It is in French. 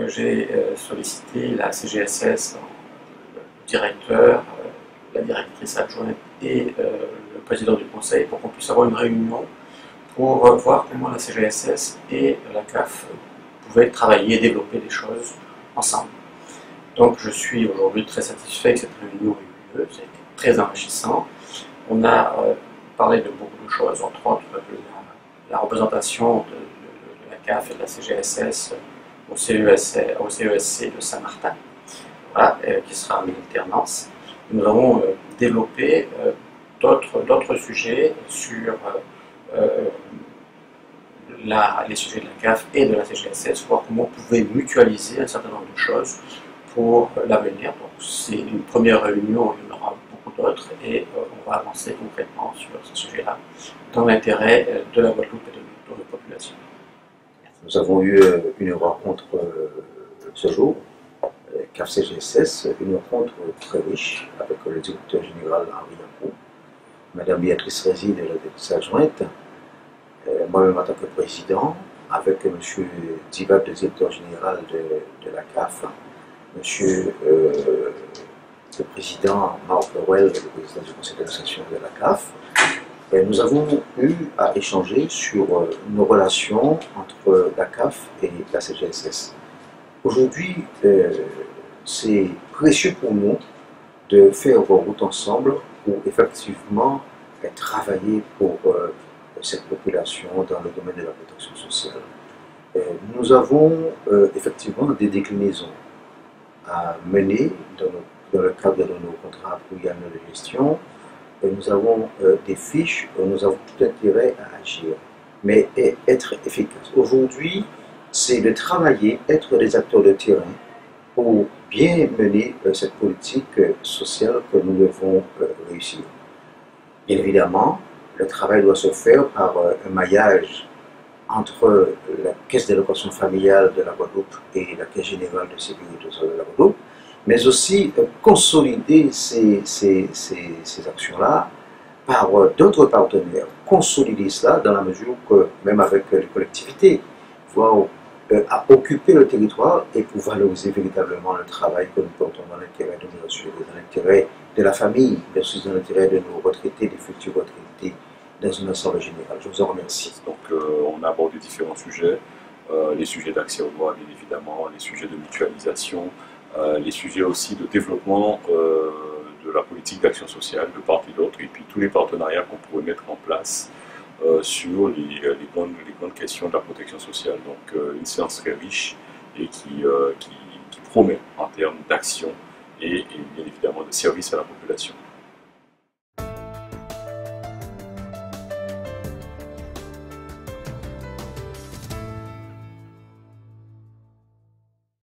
J'ai sollicité la CGSS, le directeur, la directrice adjointe et le président du conseil pour qu'on puisse avoir une réunion pour voir comment la CGSS et la CAF pouvaient travailler et développer des choses ensemble. Donc je suis aujourd'hui très satisfait que cette réunion ait eu lieu, ça a été très enrichissant. On a parlé de beaucoup de choses, entre autres la représentation de la CAF et de la CGSS au CESC de Saint-Martin, voilà, qui sera en alternance. Nous avons développé d'autres sujets sur les sujets de la CAF et de la CGSS, voir comment on pouvait mutualiser un certain nombre de choses pour l'avenir. Donc c'est une première réunion, il y en aura beaucoup d'autres et on va avancer concrètement sur ce sujet-là dans l'intérêt de la Guadeloupe et de notre population. Nous avons eu une rencontre ce jour, CAF-CGSS, une rencontre très riche avec le directeur général Henri Yacoub, Madame Béatrice Rézy de la directrice adjointe, moi-même en tant que président, avec M. Divac, le directeur général de la CAF, M. le président Marc Lorel, le président du conseil d'administration de la CAF. Et nous avons eu à échanger sur nos relations entre la CAF et la CGSS. Aujourd'hui, c'est précieux pour nous de faire route ensemble pour effectivement travailler pour cette population dans le domaine de la protection sociale. Nous avons effectivement des déclinaisons à mener dans le cadre de nos contrats pluriannuels de gestion. Nous avons des fiches, nous avons tout intérêt à agir, mais être efficace. Aujourd'hui, c'est de travailler, être des acteurs de terrain pour bien mener cette politique sociale que nous devons réussir. Bien évidemment, le travail doit se faire par un maillage entre la Caisse d'allocation familiale de la Guadeloupe et la Caisse générale de sécurité sociale de la Guadeloupe, mais aussi consolider ces actions-là par d'autres partenaires, consolider cela dans la mesure que, même avec les collectivités, voir occuper le territoire et pour valoriser véritablement le travail que nous portons dans l'intérêt de nos assurés, dans l'intérêt de la famille, mais aussi dans l'intérêt de nos retraités, des futurs retraités, dans un ensemble général. Je vous en remercie. Donc on a abordé différents sujets, les sujets d'accès aux droits bien évidemment, les sujets de mutualisation, les sujets aussi de développement de la politique d'action sociale de part et d'autre, et puis tous les partenariats qu'on pourrait mettre en place sur les grandes questions de la protection sociale. Donc une séance très riche et qui promet en termes d'action et bien évidemment de service à la population.